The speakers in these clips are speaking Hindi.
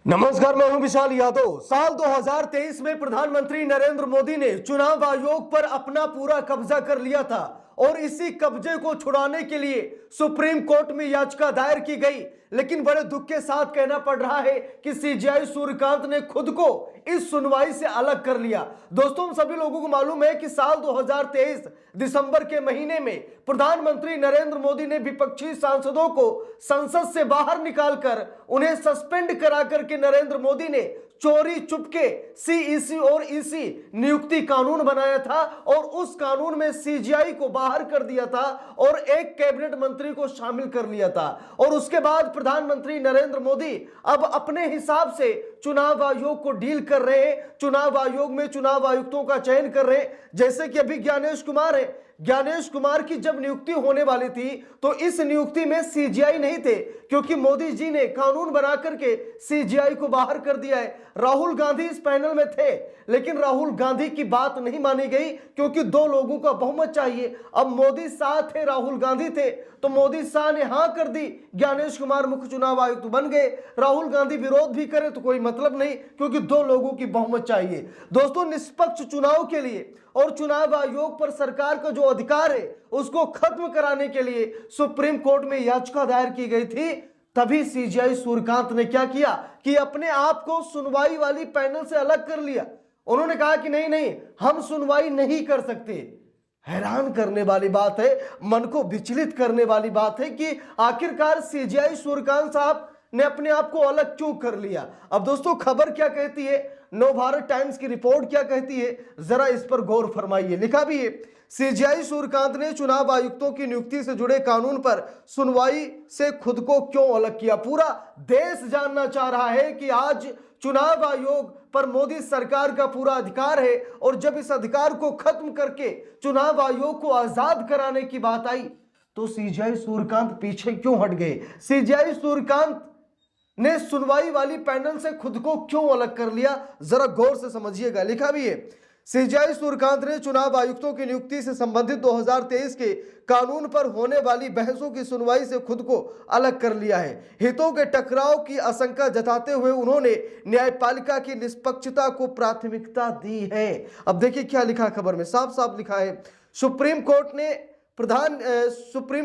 नमस्कार, मैं हूं विशाल यादव। साल 2023 में प्रधानमंत्री नरेंद्र मोदी ने चुनाव आयोग पर अपना पूरा कब्जा कर लिया था और इसी कब्जे को छुड़ाने के लिए सुप्रीम कोर्ट में याचिका दायर की गई। लेकिन बड़े दुख के साथ कहना पड़ रहा है कि सीजेआई सूर्यकांत ने खुद को इस सुनवाई से अलग कर लिया। दोस्तों, हम सभी लोगों को मालूम है कि साल 2023 दिसंबर के महीने में प्रधानमंत्री नरेंद्र मोदी ने विपक्षी सांसदों को संसद से बाहर निकालकर उन्हें सस्पेंड करा करके नरेंद्र मोदी ने चोरी चुपके सीईसी और ईसी नियुक्ति कानून बनाया था और उस कानून में सीजीआई को बाहर कर दिया था और एक कैबिनेट मंत्री को शामिल कर लिया था। और उसके बाद प्रधानमंत्री नरेंद्र मोदी अब अपने हिसाब से चुनाव आयोग को डील कर रहे हैं, चुनाव आयोग में चुनाव आयुक्तों का चयन कर रहे हैं। जैसे कि अभी ज्ञानेश कुमार है, ज्ञानेश कुमार की जब नियुक्ति होने वाली थी तो इस नियुक्ति में सीजीआई नहीं थे, क्योंकि मोदी जी ने कानून बना करके सीजीआई को बाहर कर दिया है। राहुल गांधी इस पैनल में थे, लेकिन राहुल गांधी की बात नहीं मानी गई क्योंकि दो लोगों का बहुमत चाहिए। अब मोदी शाह थे, राहुल गांधी थे, तो मोदी शाह ने हां कर दी, ज्ञानेश कुमार मुख्य चुनाव आयुक्त बन गए। राहुल गांधी विरोध भी करे तो कोई मतलब नहीं, क्योंकि दो लोगों की बहुमत चाहिए। दोस्तों, निष्पक्ष चुनाव के लिए और चुनाव आयोग पर सरकार का जो अधिकार है उसको खत्म कराने के लिए सुप्रीम कोर्ट में याचिका दायर की गई थी। तभी सीजेआई सूर्यकांत ने क्या किया कि अपने आप को सुनवाई वाली पैनल से अलग कर लिया। उन्होंने कहा कि नहीं नहीं, हम सुनवाई नहीं कर सकते। हैरान करने वाली बात है, मन को विचलित करने वाली बात है कि आखिरकार सीजेआई सूर्यकांत साहब ने अपने आप को अलग क्यों कर लिया। अब दोस्तों, खबर क्या कहती है, नव भारत टाइम्स की रिपोर्ट क्या कहती है, जरा इस पर गौर फरमाइए। लिखा भी है, सीजेआई सूर्यकांत ने चुनाव आयुक्तों की नियुक्ति से जुड़े कानून पर सुनवाई से खुद को क्यों अलग किया। पूरा देश जानना चाह रहा है कि आज चुनाव आयोग पर मोदी सरकार का पूरा अधिकार है और जब इस अधिकार को खत्म करके चुनाव आयोग को आजाद कराने की बात आई तो सीजेआई सूर्यकांत पीछे क्यों हट गए। सीजेआई सूर्यकांत ने सुनवाई वाली पैनल से खुद को क्यों अलग कर लिया, जरा गौर से समझिएगा। लिखा भी है, सीजेआई सूर्यकांत ने चुनाव आयुक्तों की नियुक्ति से संबंधित 2023 के कानून पर होने वाली बहसों की सुनवाई से खुद को अलग कर लिया है। हितों के टकराव की आशंका जताते हुए उन्होंने न्यायपालिका की निष्पक्षता को प्राथमिकता दी है। अब देखिए क्या लिखा खबर में, साफ साफ लिखा है, सुप्रीम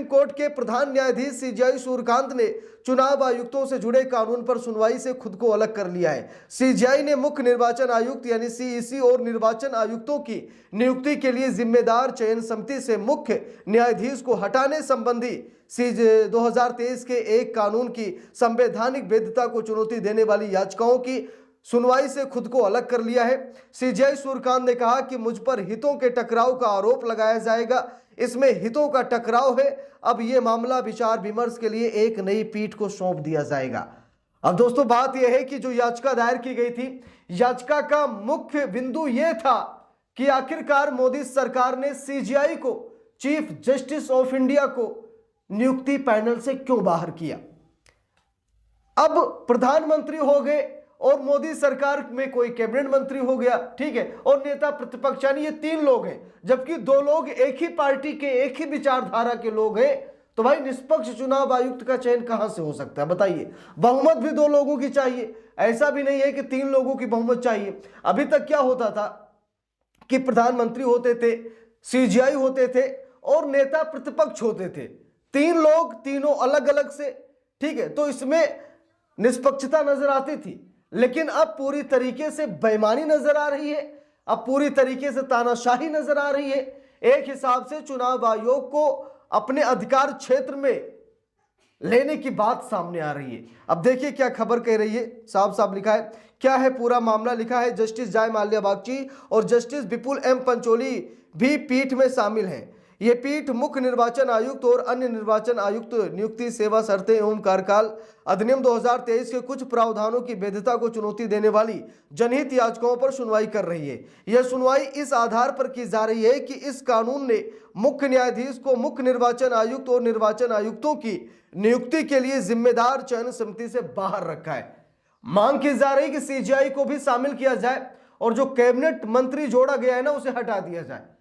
कोर्ट के प्रधान न्यायाधीश सीजेआई सूर्यकांत ने चुनाव आयुक्तों से जुड़े कानून पर सुनवाई से खुद को अलग कर लिया है। सीजेआई ने मुख्य निर्वाचन आयुक्त यानी सीईसी और निर्वाचन आयुक्तों की नियुक्ति के लिए जिम्मेदार चयन समिति से मुख्य न्यायाधीश को हटाने संबंधी 2023 के एक कानून की संवैधानिक वैधता को चुनौती देने वाली याचिकाओं की सुनवाई से खुद को अलग कर लिया है। सीजेआई सूर्यकांत ने कहा कि मुझ पर हितों के टकराव का आरोप लगाया जाएगा, इसमें हितों का टकराव है, अब यह मामला विचार विमर्श के लिए एक नई पीठ को सौंप दिया जाएगा। अब दोस्तों, बात यह है कि जो याचिका दायर की गई थी, याचिका का मुख्य बिंदु यह था कि आखिरकार मोदी सरकार ने सीजेआई को चीफ जस्टिस ऑफ इंडिया को नियुक्ति पैनल से क्यों बाहर किया। अब प्रधानमंत्री हो गए और मोदी सरकार में कोई कैबिनेट मंत्री हो गया, ठीक है, और नेता प्रतिपक्ष, यानी ये तीन लोग हैं, जबकि दो लोग एक ही पार्टी के एक ही विचारधारा के लोग हैं। तो भाई निष्पक्ष चुनाव आयुक्त का चयन कहां से हो सकता है, बताइए। बहुमत भी दो लोगों की चाहिए, ऐसा भी नहीं है कि तीन लोगों की बहुमत चाहिए। अभी तक क्या होता था कि प्रधानमंत्री होते थे, सीजेआई होते थे और नेता प्रतिपक्ष होते थे, तीन लोग, तीनों अलग अलग से, ठीक है, तो इसमें निष्पक्षता नजर आती थी। लेकिन अब पूरी तरीके से बेईमानी नजर आ रही है, अब पूरी तरीके से तानाशाही नजर आ रही है। एक हिसाब से चुनाव आयोग को अपने अधिकार क्षेत्र में लेने की बात सामने आ रही है। अब देखिए क्या खबर कह रही है, साफ साफ लिखा है, क्या है पूरा मामला। लिखा है, जस्टिस जय माल्या बागची और जस्टिस विपुल एम पंचोली भी पीठ में शामिल हैं। ये पीठ मुख्य निर्वाचन आयुक्त और अन्य निर्वाचन आयुक्त नियुक्ति, सेवा शर्तें एवं कार्यकाल अधिनियम 2023 के कुछ प्रावधानों की वैधता को चुनौती देने वाली जनहित याचिकाओं पर सुनवाई कर रही है। यह सुनवाई इस आधार पर की जा रही है कि इस कानून ने मुख्य न्यायाधीश को मुख्य निर्वाचन आयुक्त और निर्वाचन आयुक्तों की नियुक्ति के लिए जिम्मेदार चयन समिति से बाहर रखा है। मांग की जा रही कि सीजेआई को भी शामिल किया जाए और जो कैबिनेट मंत्री जोड़ा गया है ना, उसे हटा दिया जाए।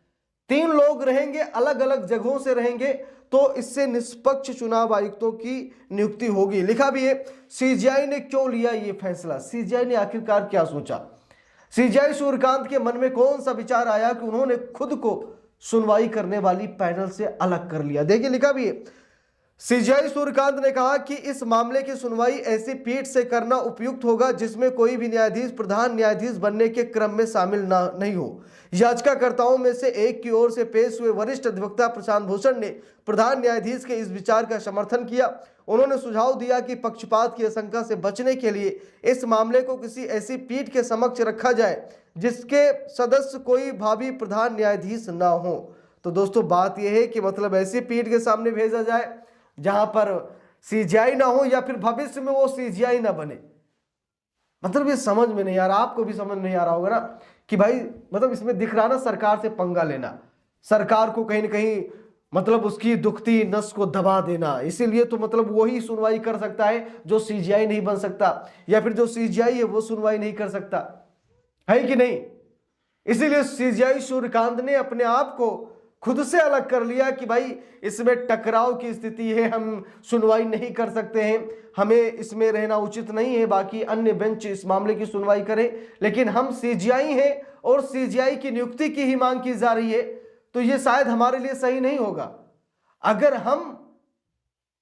तीन लोग रहेंगे, अलग अलग जगहों से रहेंगे, तो इससे निष्पक्ष चुनाव आयुक्तों की नियुक्ति होगी। लिखा भी है सीजीआई ने क्यों लिया ये फैसला, सीजीआई ने आखिरकार क्या सोचा, सीजीआई सूर्यकांत के मन में कौन सा विचार आया कि उन्होंने खुद को सुनवाई करने वाली पैनल से अलग कर लिया। देखिए लिखा भी है सीजीआई सूर्यकांत ने कहा कि इस मामले की सुनवाई ऐसी पीठ से करना उपयुक्त होगा जिसमें कोई भी न्यायाधीश प्रधान न्यायाधीश बनने के क्रम में शामिल नहीं हो। याचिकाकर्ताओं में से एक की ओर से पेश हुए वरिष्ठ अधिवक्ता प्रशांत भूषण ने प्रधान न्यायाधीश के इस विचार का समर्थन किया। उन्होंने सुझाव दिया कि पक्षपात की आशंका से बचने के लिए इस मामले को किसी ऐसी पीठ के समक्ष रखा जाए जिसके सदस्य कोई भावी प्रधान न्यायाधीश ना हो। तो दोस्तों बात यह है कि मतलब ऐसी पीठ के सामने भेजा जाए जहां पर सीजीआई ना हो या फिर भविष्य में वो सीजीआई ना बने। मतलब ये समझ में नहीं आ रहा, आपको भी समझ नहीं आ रहा होगा ना कि भाई मतलब इसमें दिख रहा ना सरकार से पंगा लेना, सरकार को कहीं ना कहीं मतलब उसकी दुखती नस को दबा देना। इसीलिए तो मतलब वही सुनवाई कर सकता है जो सीजीआई नहीं बन सकता, या फिर जो सीजीआई है वो सुनवाई नहीं कर सकता, है कि नहीं। इसीलिए सीजीआई सूर्यकांत ने अपने आप को खुद से अलग कर लिया कि भाई इसमें टकराव की स्थिति है, हम सुनवाई नहीं कर सकते हैं, हमें इसमें रहना उचित नहीं है, बाकी अन्य बेंच इस मामले की सुनवाई करें, लेकिन हम सीजीआई हैं और सीजीआई की नियुक्ति की ही मांग की जा रही है, तो ये शायद हमारे लिए सही नहीं होगा। अगर हम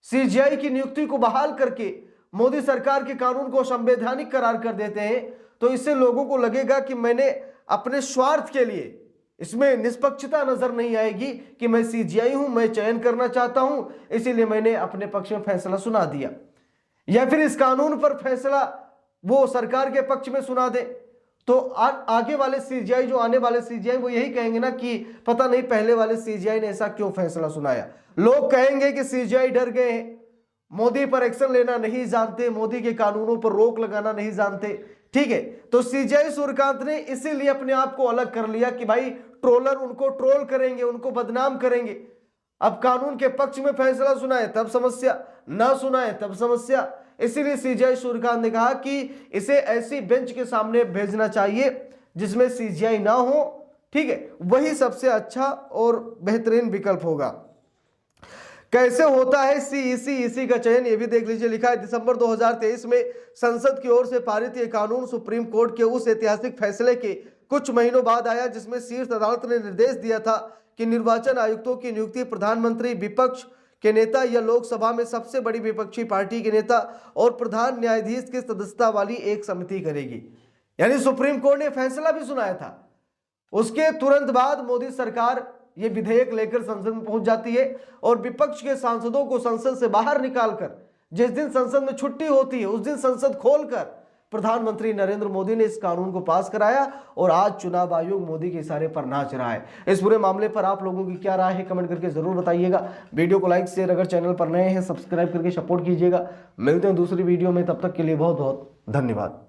सीजीआई की नियुक्ति को बहाल करके मोदी सरकार के कानून को संवैधानिक करार कर देते हैं तो इससे लोगों को लगेगा कि मैंने अपने स्वार्थ के लिए, इसमें निष्पक्षता नजर नहीं आएगी कि मैं सीजीआई हूं, मैं चयन करना चाहता हूं, इसीलिए मैंने अपने पक्ष में फैसला सुना दिया, या फिर इस कानून पर फैसला वो सरकार के पक्ष में सुना दे। तो आगे वाले सीजीआई, जो आने वाले सीजीआई, वो यही कहेंगे ना कि पता नहीं पहले वाले सीजीआई ने ऐसा क्यों फैसला सुनाया। लोग कहेंगे कि सीजीआई डर गए हैं, मोदी पर एक्शन लेना नहीं जानते, मोदी के कानूनों पर रोक लगाना नहीं जानते, ठीक है। तो सीजीआई सूर्यकांत ने इसीलिए अपने आप को अलग कर लिया कि भाई ट्रोलर उनको ट्रोल करेंगे, उनको बदनाम करेंगे। अब कानून के पक्ष में फैसला सुनाए तब समस्या, ना सुनाए तब समस्या। इसीलिए सीजीआई सूर्यकांत ने कहा कि इसे ऐसी बेंच के सामने भेजना चाहिए जिसमें सीजीआई ना हो, ठीक है, वही सबसे अच्छा और बेहतरीन विकल्प होगा। कैसे होता है सीईसी का चयन, ये भी देख लीजिए। लिखा है दिसंबर 2023 में संसद की ओर से पारित ये कानून सुप्रीम कोर्ट के उस ऐतिहासिक फैसले के कुछ महीनों बाद आया जिसमें शीर्ष अदालत ने निर्देश दिया था कि निर्वाचन आयुक्तों की नियुक्ति प्रधानमंत्री, विपक्ष के नेता या लोकसभा में सबसे बड़ी विपक्षी पार्टी के नेता और प्रधान न्यायाधीश की सदस्यता वाली एक समिति करेगी। यानी सुप्रीम कोर्ट ने फैसला भी सुनाया था, उसके तुरंत बाद मोदी सरकार ये विधेयक लेकर संसद में पहुंच जाती है और विपक्ष के सांसदों को संसद से बाहर निकालकर, जिस दिन संसद में छुट्टी होती है उस दिन संसद खोलकर प्रधानमंत्री नरेंद्र मोदी ने इस कानून को पास कराया और आज चुनाव आयोग मोदी के इशारे पर नाच रहा है। इस पूरे मामले पर आप लोगों की क्या राय है कमेंट करके जरूर बताइएगा। वीडियो को लाइक शेयर, अगर चैनल पर नए हैं सब्सक्राइब करके सपोर्ट कीजिएगा। मिलते हैं दूसरी वीडियो में, तब तक के लिए बहुत बहुत धन्यवाद।